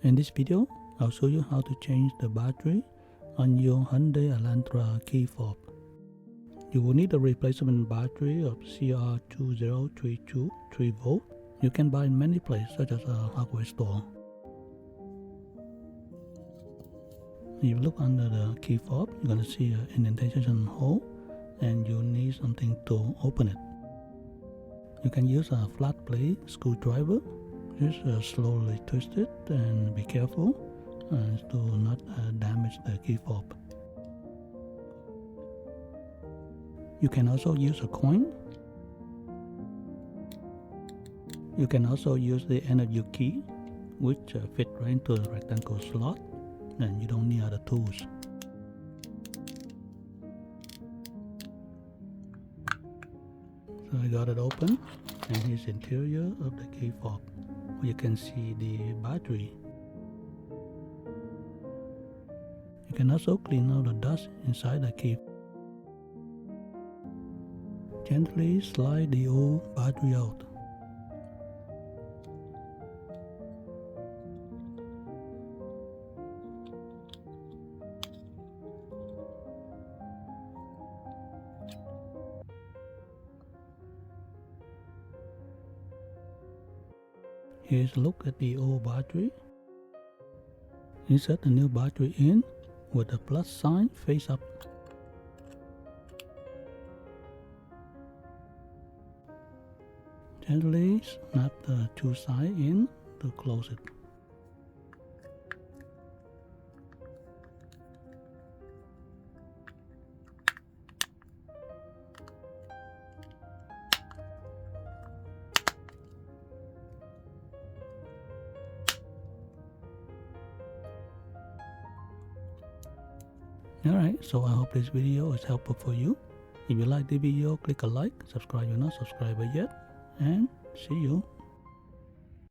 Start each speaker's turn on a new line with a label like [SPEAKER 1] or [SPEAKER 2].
[SPEAKER 1] In this video, I'll show you how to change the battery on your Hyundai Elantra key fob. You will need a replacement battery of CR2032 3V. You can buy in many places such as a hardware store. If you look under the key fob, you're going to see an indentation hole and you need something to open it. You can use a flat blade screwdriver. Just slowly twist it and be careful to not damage the key fob. You can also use a coin. You can also use the end of your key, which fit right into the rectangle slot, and you don't need other tools. So I got it open, and here's the interior of the key fob. You can see the battery. You can also clean out the dust inside the key. Gently slide the old battery out. Here's a look at the old battery. Insert the new battery in with the plus sign face up. Gently snap the two sides in to close it. Alright, so I hope this video is helpful for you. If you like the video, click a like, subscribe if you're not subscribed yet, and see you